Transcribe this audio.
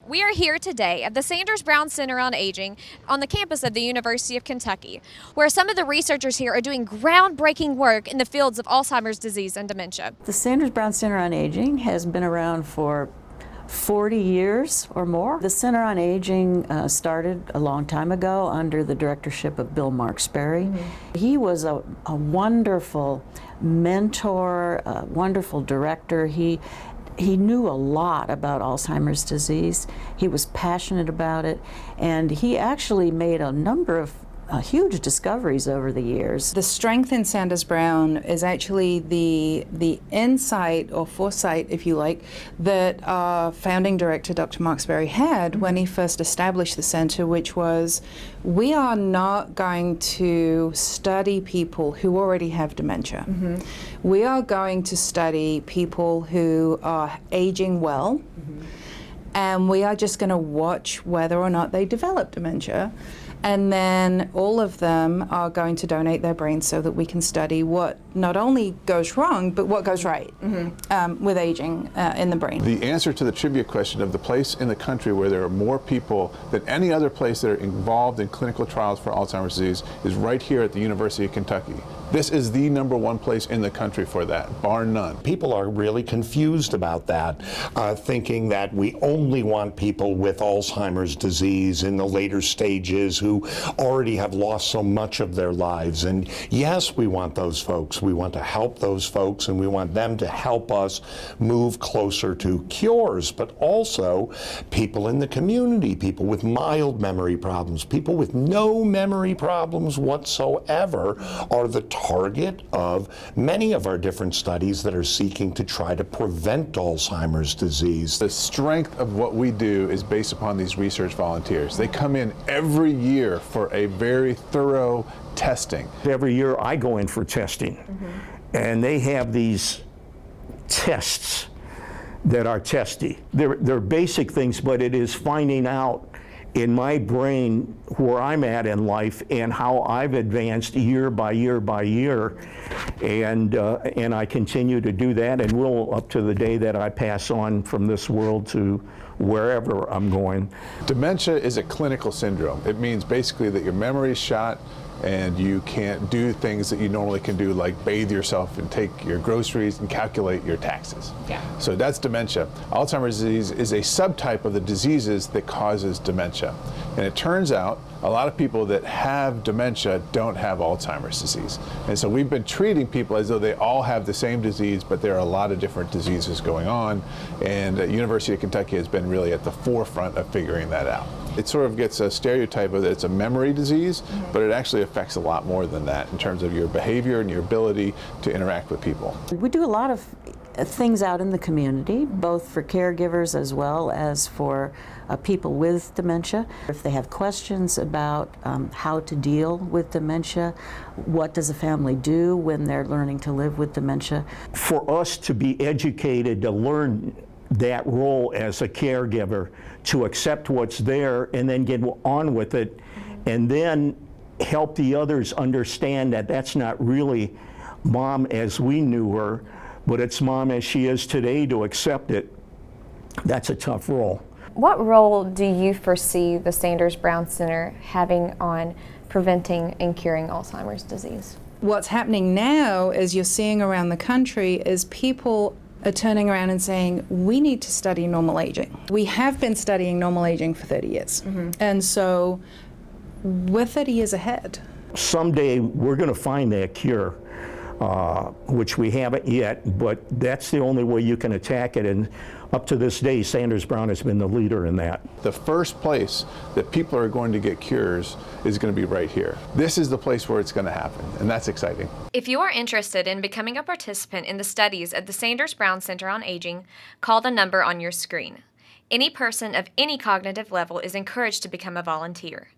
We are here today at the Sanders Brown Center on Aging on the campus of the University of Kentucky, where some of the researchers here are doing groundbreaking work in the fields of Alzheimer's disease and dementia. The Sanders Brown Center on Aging has been around for 40 years or more. The Center on Aging started a long time ago under the directorship of Bill Marks-Berry. He was a wonderful mentor, a wonderful director. He knew a lot about Alzheimer's disease. He was passionate about it, and he actually made a number of huge discoveries over the years. The strength in Sanders Brown is actually the insight or foresight, if you like, that our founding director, Dr. Marks-Berry, had when he first established the center, which was, we are not going to study people who already have dementia. We are going to study people who are aging well, and we are just going to watch whether or not they develop dementia. And then all of them are going to donate their brains so that we can study what not only goes wrong, but what goes right with aging in the brain. The answer to the trivia question of the place in the country where there are more people than any other place that are involved in clinical trials for Alzheimer's disease is right here at the University of Kentucky. This is the #1 place in the country for that, bar none. People are really confused about that, thinking that we only want people with Alzheimer's disease in the later stages who already have lost so much of their lives. And yes, we want those folks. We want to help those folks, and we want them to help us move closer to cures, but also people in the community, people with mild memory problems, people with no memory problems whatsoever are the target of many of our different studies that are seeking to try to prevent Alzheimer's disease. The strength of what we do is based upon these research volunteers. They come in every year for a very thorough testing. Every year I go in for testing, and they have these tests that are testy. They're basic things, but it is finding out in my brain where I'm at in life and how I've advanced year by year by year, and I continue to do that, and will up to the day that I pass on from this world to wherever I'm going. Dementia is a clinical syndrome. It means basically that your memory is shot and you can't do things that you normally can do, like bathe yourself and take your groceries and calculate your taxes. So that's dementia. Alzheimer's disease is a subtype of the diseases that causes dementia. And it turns out a lot of people that have dementia don't have Alzheimer's disease. And so we've been treating people as though they all have the same disease, but there are a lot of different diseases going on. And the University of Kentucky has been really at the forefront of figuring that out. It sort of gets a stereotype of that it's a memory disease, but it actually affects a lot more than that in terms of your behavior and your ability to interact with people. We do a lot of things out in the community, both for caregivers as well as for people with dementia. If they have questions about how to deal with dementia, what does a family do when they're learning to live with dementia? For us to be educated to learn that role as a caregiver, to accept what's there and then get on with it, and then help the others understand that that's not really mom as we knew her, but it's mom as she is today, to accept it. That's a tough role. What role do you foresee the Sanders Brown Center having on preventing and curing Alzheimer's disease? What's happening now is you're seeing around the country is people are turning around and saying, we need to study normal aging. We have been studying normal aging for 30 years. And so we're 30 years ahead. Someday we're going to find that cure, which we haven't yet, but that's the only way you can attack it. And up to this day, Sanders Brown has been the leader in that. The first place that people are going to get cures is going to be right here. This is the place where it's going to happen, and that's exciting. If you are interested in becoming a participant in the studies at the Sanders Brown Center on Aging, call the number on your screen. Any person of any cognitive level is encouraged to become a volunteer.